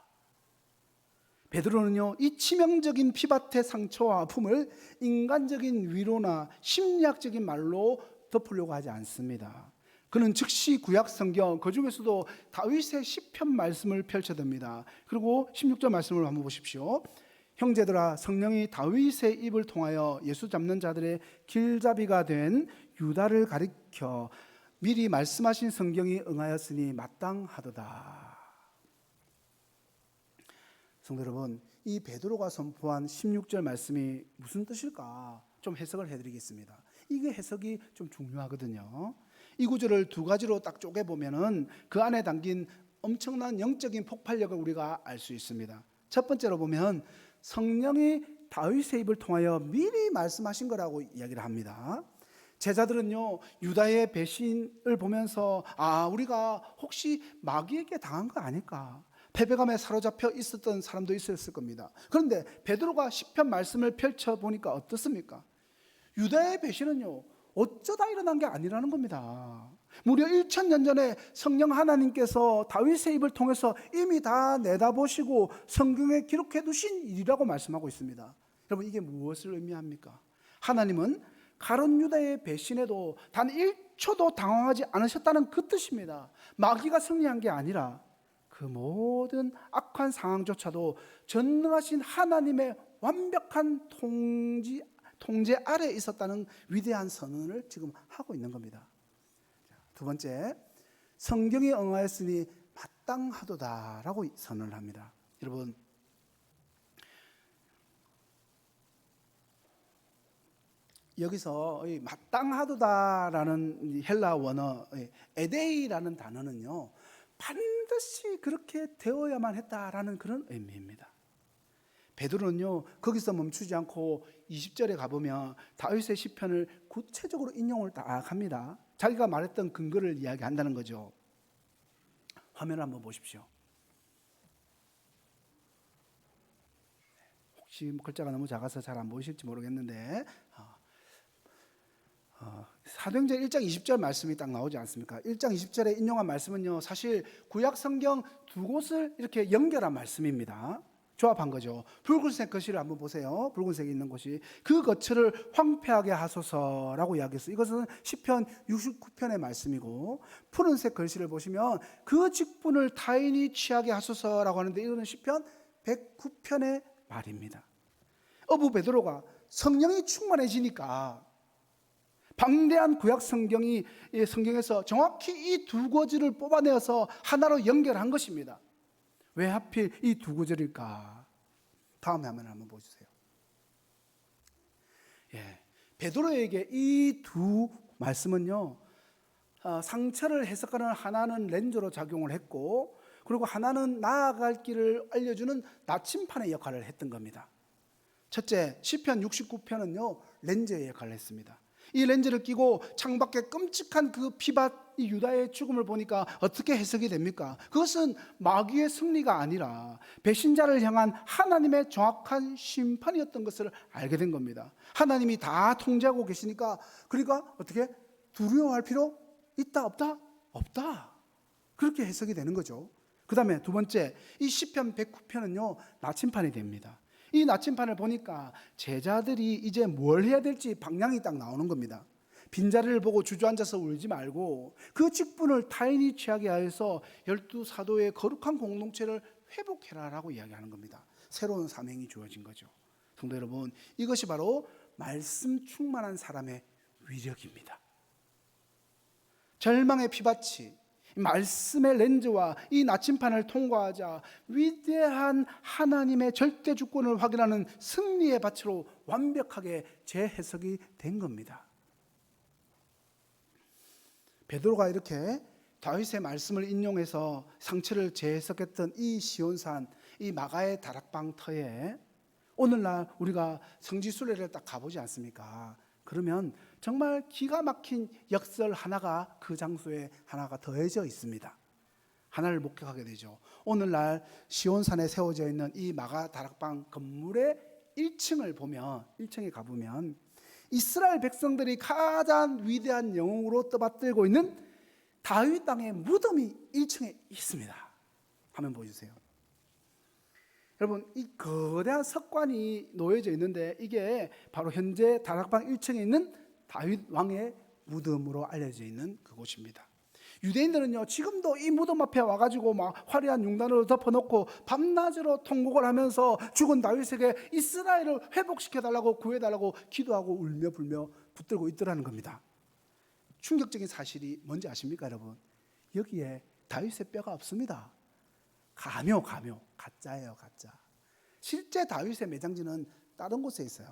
베드로는요, 이 치명적인 피밭의 상처와 아픔을 인간적인 위로나 심리학적인 말로 덮으려고 하지 않습니다. 그는 즉시 구약 성경, 그 중에서도 다윗의 시편 말씀을 펼쳐듭니다. 그리고 16절 말씀을 한번 보십시오. 형제들아, 성령이 다윗의 입을 통하여 예수 잡는 자들의 길잡이가 된 유다를 가리켜 미리 말씀하신 성경이 응하였으니 마땅하도다. 성도 여러분, 이 베드로가 선포한 16절 말씀이 무슨 뜻일까? 좀 해석을 해드리겠습니다. 이게 해석이 좀 중요하거든요. 이 구절을 두 가지로 딱 쪼개보면은 그 안에 담긴 엄청난 영적인 폭발력을 우리가 알 수 있습니다. 첫 번째로 보면 성령이 다윗의 입을 통하여 미리 말씀하신 거라고 이야기를 합니다. 제자들은요, 유다의 배신을 보면서 우리가 혹시 마귀에게 당한 거 아닐까? 패배감에 사로잡혀 있었던 사람도 있었을 겁니다. 그런데 베드로가 시편 말씀을 펼쳐보니까 어떻습니까? 유다의 배신은요, 어쩌다 일어난 게 아니라는 겁니다. 무려 1000년 전에 성령 하나님께서 다윗의 입을 통해서 이미 다 내다보시고 성경에 기록해 두신 일이라고 말씀하고 있습니다. 여러분, 이게 무엇을 의미합니까? 하나님은 가룟 유다의 배신에도 단 1초도 당황하지 않으셨다는 그 뜻입니다. 마귀가 승리한 게 아니라 그 모든 악한 상황조차도 전능하신 하나님의 완벽한 통제 아래에 있었다는 위대한 선언을 지금 하고 있는 겁니다. 두 번째, 성경이 응하였으니 마땅하도다라고 선언을 합니다. 여러분, 여기서 마땅하도다라는 헬라 원어 에데이라는 단어는요, 반드시 그렇게 되어야만 했다라는 그런 의미입니다. 베드로는요, 거기서 멈추지 않고 20절에 가보면 다윗의 시편을 구체적으로 인용을 딱 합니다. 자기가 말했던 근거를 이야기한다는 거죠. 화면을 한번 보십시오. 혹시 글자가 너무 작아서 잘 안 보이실지 모르겠는데 사도행전 1장 20절 말씀이 딱 나오지 않습니까? 1장 20절에 인용한 말씀은요, 사실 구약 성경 두 곳을 이렇게 연결한 말씀입니다. 조합한 거죠. 붉은색 거실을 한번 보세요. 붉은색이 있는 곳이 그 거처를 황폐하게 하소서라고 이야기했어요. 이것은 시편 69편의 말씀이고, 푸른색 글씨를 보시면 그 직분을 타인이 취하게 하소서라고 하는데, 이거는 시편 109편의 말입니다. 어부 베드로가 성령이 충만해지니까 방대한 구약 성경에서 정확히 이 두 구절을 뽑아내어서 하나로 연결한 것입니다. 왜 하필 이 두 구절일까? 다음 화면을 한번 보여주세요. 예, 베드로에게 이 두 말씀은요, 상처를 해석하는 하나는 렌즈로 작용을 했고, 그리고 하나는 나아갈 길을 알려주는 나침판의 역할을 했던 겁니다. 첫째, 시편 69편은요 렌즈의 역할을 했습니다. 이 렌즈를 끼고 창밖에 끔찍한 그 피밭, 이 유다의 죽음을 보니까 어떻게 해석이 됩니까? 그것은 마귀의 승리가 아니라 배신자를 향한 하나님의 정확한 심판이었던 것을 알게 된 겁니다. 하나님이 다 통제하고 계시니까, 그러니까 어떻게 두려워할 필요 있다 없다? 없다. 그렇게 해석이 되는 거죠. 그 다음에 두 번째, 이 시편 109편은요 나침판이 됩니다. 이 나침판을 보니까 제자들이 이제 뭘 해야 될지 방향이 딱 나오는 겁니다. 빈자리를 보고 주저앉아서 울지 말고 그 직분을 타인이 취하게 하여서 12사도의 거룩한 공동체를 회복해라라고 이야기하는 겁니다. 새로운 사명이 주어진 거죠. 성도 여러분, 이것이 바로 말씀 충만한 사람의 위력입니다. 절망의 피밭이 말씀의 렌즈와 이 나침판을 통과하자 위대한 하나님의 절대 주권을 확인하는 승리의 밭으로 완벽하게 재해석이 된 겁니다. 베드로가 이렇게 다윗의 말씀을 인용해서 상처를 재해석했던 이 시온산, 이 마가의 다락방 터에 오늘날 우리가 성지순례를 딱 가보지 않습니까? 그러면 정말 기가 막힌 역설 하나가 그 장소에 하나가 더해져 있습니다. 하나를 목격하게 되죠. 오늘날 시온산에 세워져 있는 이 마가 다락방 건물의 1층을 보면, 1층에 가보면 이스라엘 백성들이 가장 위대한 영웅으로 떠받들고 있는 다윗 왕의 무덤이 1층에 있습니다. 화면 보여주세요. 여러분, 이 거대한 석관이 놓여져 있는데 이게 바로 현재 다락방 1층에 있는 다윗 왕의 무덤으로 알려져 있는 그곳입니다. 유대인들은요 지금도 이 무덤 앞에 와가지고 막 화려한 융단으로 덮어놓고 밤낮으로 통곡을 하면서 죽은 다윗에게 이스라엘을 회복시켜달라고 구해달라고 기도하고 울며 불며 붙들고 있더라는 겁니다. 충격적인 사실이 뭔지 아십니까 여러분? 여기에 다윗의 뼈가 없습니다. 가묘, 가짜예요, 가짜. 실제 다윗의 매장지는 다른 곳에 있어요.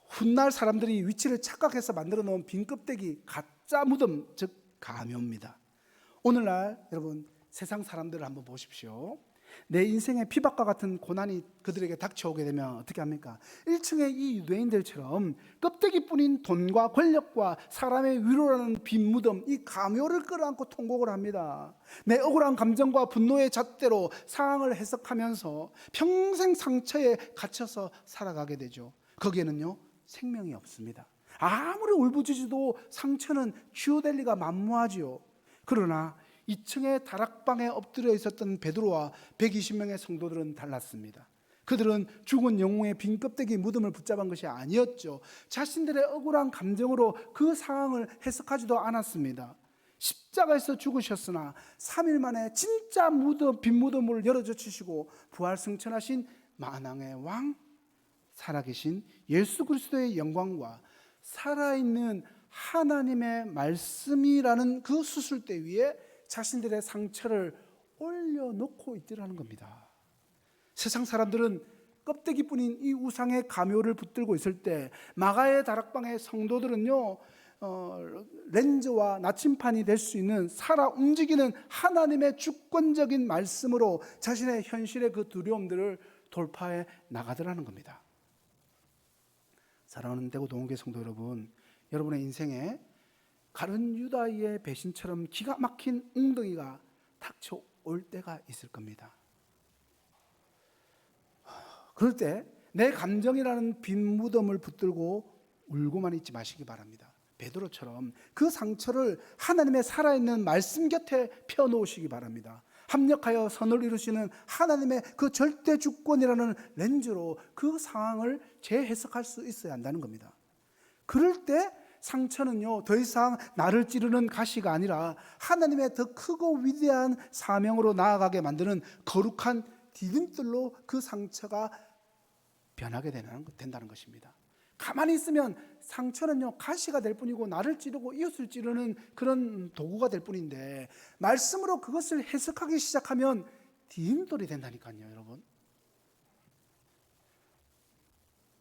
훗날 사람들이 위치를 착각해서 만들어 놓은 빈 껍데기, 가짜 무덤, 즉 가묘입니다. 오늘날 여러분 세상 사람들을 한번 보십시오. 내 인생의 피박과 같은 고난이 그들에게 닥쳐오게 되면 어떻게 합니까? 1층의 이 유대인들처럼 껍데기뿐인 돈과 권력과 사람의 위로라는 빈 무덤, 이 가묘를 끌어안고 통곡을 합니다. 내 억울한 감정과 분노의 잣대로 상황을 해석하면서 평생 상처에 갇혀서 살아가게 되죠. 거기에는요 생명이 없습니다. 아무리 울부짖어도 상처는 치유될 리가 만무하지요. 그러나 2층의 다락방에 엎드려 있었던 베드로와 120명의 성도들은 달랐습니다. 그들은 죽은 영웅의 빈 껍데기 무덤을 붙잡은 것이 아니었죠. 자신들의 억울한 감정으로 그 상황을 해석하지도 않았습니다. 십자가에서 죽으셨으나 3일 만에 진짜 무덤, 빈 무덤을 열어젖히시고 부활승천하신 만왕의 왕, 살아계신 예수 그리스도의 영광과 살아있는 하나님의 말씀이라는 그 수술대 위에 자신들의 상처를 올려놓고 있더라는 겁니다. 세상 사람들은 껍데기뿐인 이 우상의 가묘를 붙들고 있을 때 마가의 다락방의 성도들은요 렌즈와 나침판이 될 수 있는 살아 움직이는 하나님의 주권적인 말씀으로 자신의 현실의 그 두려움들을 돌파해 나가더라는 겁니다. 사랑하는 대구 동원교회 성도 여러분, 여러분의 인생에 가룟 유다의 배신처럼 기가 막힌 웅덩이가 닥쳐올 때가 있을 겁니다. 그럴 때 내 감정이라는 빈 무덤을 붙들고 울고만 있지 마시기 바랍니다. 베드로처럼 그 상처를 하나님의 살아있는 말씀 곁에 펴놓으시기 바랍니다. 합력하여 선을 이루시는 하나님의 그 절대 주권이라는 렌즈로 그 상황을 재해석할 수 있어야 한다는 겁니다. 그럴 때 상처는요 더 이상 나를 찌르는 가시가 아니라 하나님의 더 크고 위대한 사명으로 나아가게 만드는 거룩한 디딤돌로 그 상처가 변하게 된다는 것입니다. 가만히 있으면 상처는요 가시가 될 뿐이고 나를 찌르고 이웃을 찌르는 그런 도구가 될 뿐인데 말씀으로 그것을 해석하기 시작하면 디딤돌이 된다니까요, 여러분.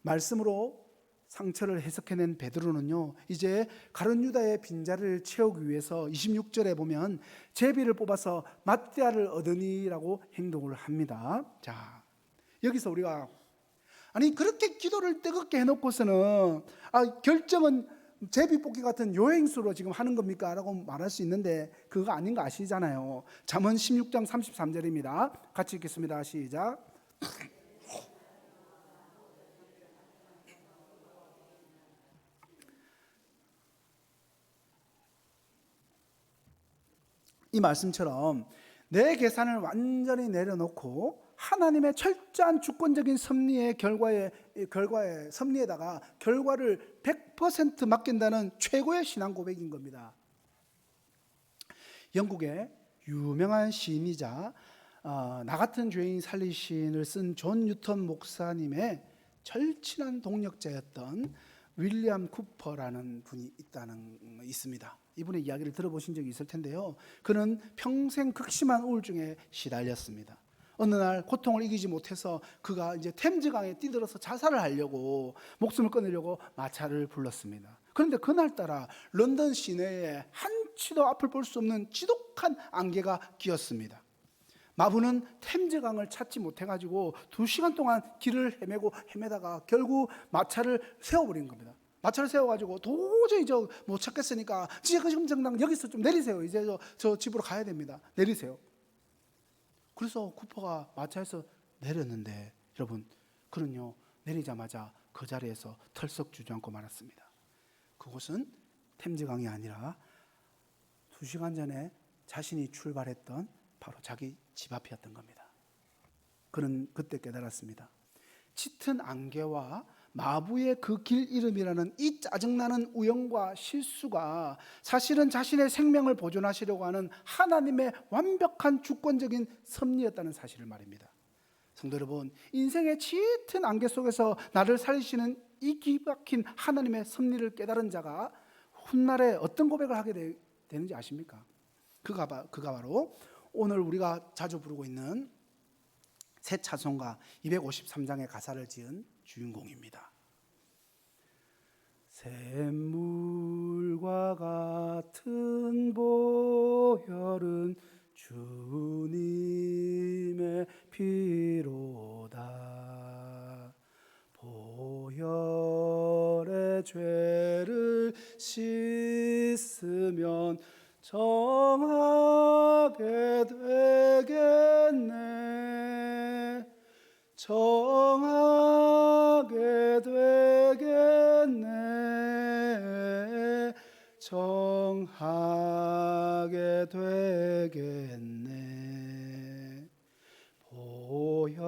말씀으로 상처를 해석해낸 베드로는요, 이제 가룟 유다의 빈자리를 채우기 위해서 26절에 보면 제비를 뽑아서 맞대아를 얻으니라고 행동을 합니다. 자, 여기서 우리가 아니 그렇게 기도를 뜨겁게 해놓고서는 결정은 제비 뽑기 같은 요행수로 지금 하는 겁니까? 라고 말할 수 있는데 그거 아닌 거 아시잖아요. 잠언 16장 33절입니다. 같이 읽겠습니다. 시작. 이 말씀처럼 내 계산을 완전히 내려놓고 하나님의 철저한 주권적인 섭리의 섭리에다가 결과를 100% 맡긴다는 최고의 신앙 고백인 겁니다. 영국의 유명한 시인이자 나 같은 죄인 살릴 시인을 쓴 존 뉴턴 목사님의 절친한 동역자였던 윌리엄 쿠퍼라는 분이 있습니다. 이분의 이야기를 들어보신 적이 있을 텐데요. 그는 평생 극심한 우울증에 시달렸습니다. 어느 날 고통을 이기지 못해서 그가 이제 템즈강에 뛰들어서 자살을 하려고 목숨을 끊으려고 마차를 불렀습니다. 그런데 그날따라 런던 시내에 한치도 앞을 볼 수 없는 지독한 안개가 끼었습니다. 마부는 템즈강을 찾지 못해가지고 2시간 동안 길을 헤매다가 결국 마차를 세워버린 겁니다. 마차를 세워가지고 도저히 못 찾겠으니까 지금 정당 여기서 좀 내리세요. 이제 저 집으로 가야 됩니다. 내리세요. 그래서 쿠퍼가 마차에서 내렸는데 여러분, 그는요 내리자마자 그 자리에서 털썩 주저앉고 말았습니다. 그곳은 템즈강이 아니라 2시간 전에 자신이 출발했던 바로 자기 집 앞이었던 겁니다. 그는 그때 깨달았습니다. 짙은 안개와 마부의 그 길 이름이라는 이 짜증나는 우연과 실수가 사실은 자신의 생명을 보존하시려고 하는 하나님의 완벽한 주권적인 섭리였다는 사실을 말입니다. 성도 여러분, 인생의 짙은 안개 속에서 나를 살리시는 이 기막힌 하나님의 섭리를 깨달은 자가 훗날에 어떤 고백을 하게 되는지 아십니까? 그가 바로 오늘 우리가 자주 부르고 있는 새 찬송가 253장의 가사를 지은 주인공입니다. 샘물과 같은 보혈은 주님의 피로다. 보혈의 죄를 씻으면 정하게 되겠네. 정하게 되겠네. 정하게 되겠네. 보혈의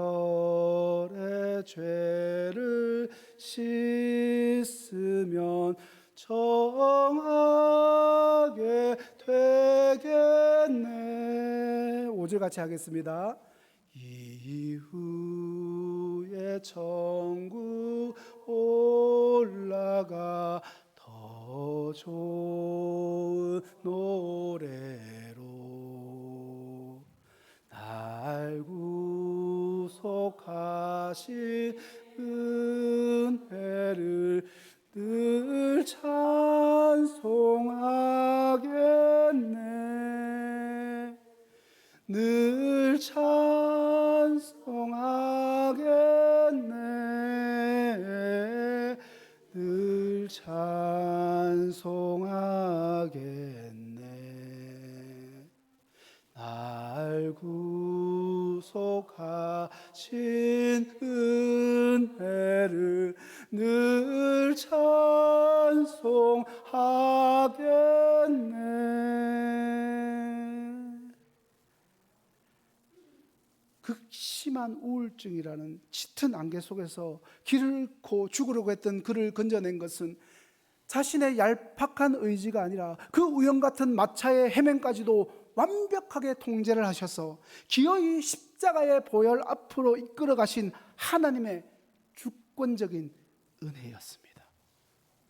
죄를 씻으면 정하게 되겠네. 5절 같이 하겠습니다. 이후에 천국 올라가 더 좋은 노래로 날 구속하신 은혜를 늘 찬송하겠네. 늘 찬송하겠네. 늘 찬송하겠네. 날 구속하신 은혜를 늘 찬송하겠네. 극심한 우울증이라는 짙은 안개 속에서 길을 잃고 죽으려고 했던 그를 건져낸 것은 자신의 얄팍한 의지가 아니라 그 우연 같은 마차의 헤맨까지도 완벽하게 통제를 하셔서 기어이 십자가의 보혈 앞으로 이끌어 가신 하나님의 주권적인 은혜였습니다.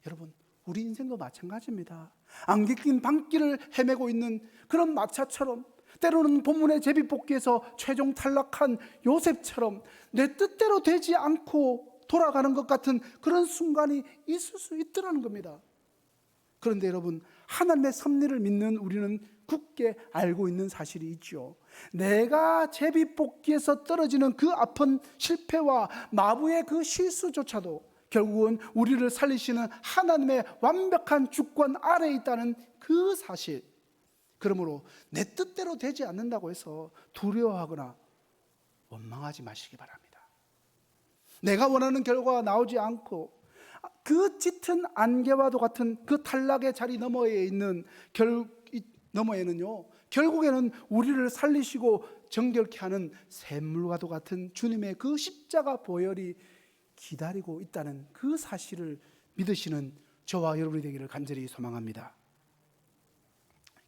여러분, 우리 인생도 마찬가지입니다. 안개 낀 밤길을 헤매고 있는 그런 마차처럼 때로는 본문의 제비뽑기에서 최종 탈락한 요셉처럼 내 뜻대로 되지 않고 돌아가는 것 같은 그런 순간이 있을 수 있더라는 겁니다. 그런데 여러분, 하나님의 섭리를 믿는 우리는 굳게 알고 있는 사실이 있죠. 내가 제비뽑기에서 떨어지는 그 아픈 실패와 마부의 그 실수조차도 결국은 우리를 살리시는 하나님의 완벽한 주권 아래에 있다는 그 사실. 그러므로 내 뜻대로 되지 않는다고 해서 두려워하거나 원망하지 마시기 바랍니다. 내가 원하는 결과가 나오지 않고 그 짙은 안개와도 같은 그 탈락의 자리 너머에 있는 너머에는요, 결국에는 우리를 살리시고 정결케 하는 샘물과도 같은 주님의 그 십자가 보혈이 기다리고 있다는 그 사실을 믿으시는 저와 여러분이 되기를 간절히 소망합니다.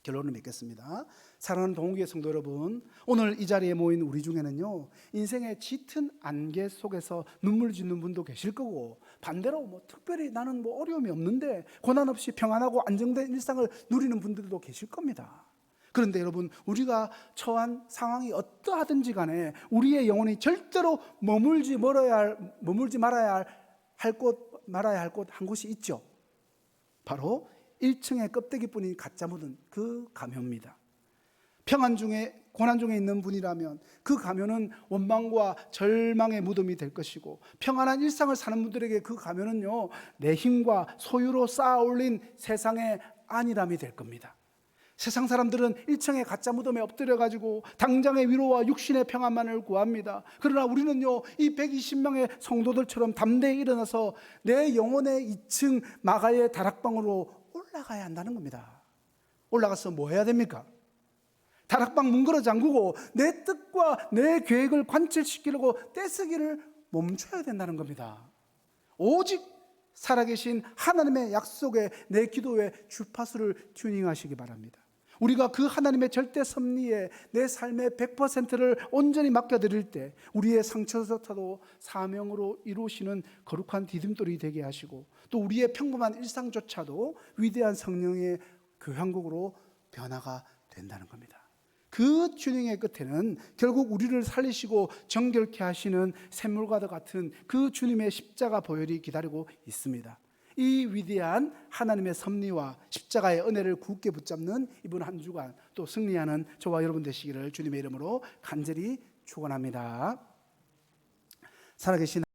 결론을 맺겠습니다. 사랑하는 동욱의 성도 여러분, 오늘 이 자리에 모인 우리 중에는요, 인생의 짙은 안개 속에서 눈물 짓는 분도 계실 거고, 반대로 특별히 나는 어려움이 없는데 고난 없이 평안하고 안정된 일상을 누리는 분들도 계실 겁니다. 그런데 여러분, 우리가 처한 상황이 어떠하든지 간에 우리의 영혼이 절대로 머물지 말아야 할 곳 한 곳이 있죠. 바로 1층의 껍데기뿐인 가짜 묻은 그 가면입니다. 평안 중에, 고난 중에 있는 분이라면 그 가면은 원망과 절망의 무덤이 될 것이고, 평안한 일상을 사는 분들에게 그 가면은요, 내 힘과 소유로 쌓아 올린 세상의 안일함이 될 겁니다. 세상 사람들은 1층의 가짜 무덤에 엎드려가지고 당장의 위로와 육신의 평안만을 구합니다. 그러나 우리는요, 이 120명의 성도들처럼 담대히 일어나서 내 영혼의 2층 마가의 다락방으로 올라가야 한다는 겁니다. 올라가서 뭐 해야 됩니까? 다락방 문 걸어 잠그고 내 뜻과 내 계획을 관철시키려고 떼쓰기를 멈춰야 된다는 겁니다. 오직 살아계신 하나님의 약속에 내 기도의 주파수를 튜닝하시기 바랍니다. 우리가 그 하나님의 절대 섭리에 내 삶의 100%를 온전히 맡겨드릴 때 우리의 상처조차도 사명으로 이루시는 거룩한 디딤돌이 되게 하시고, 또 우리의 평범한 일상조차도 위대한 성령의 교향곡으로 변화가 된다는 겁니다. 그 튜닝의 끝에는 결국 우리를 살리시고 정결케 하시는 샘물과도 같은 그 주님의 십자가 보혈이 기다리고 있습니다. 이 위대한 하나님의 섭리와 십자가의 은혜를 굳게 붙잡는 이번 한 주간 또 승리하는 저와 여러분 되시기를 주님의 이름으로 간절히 축원합니다. 살아계신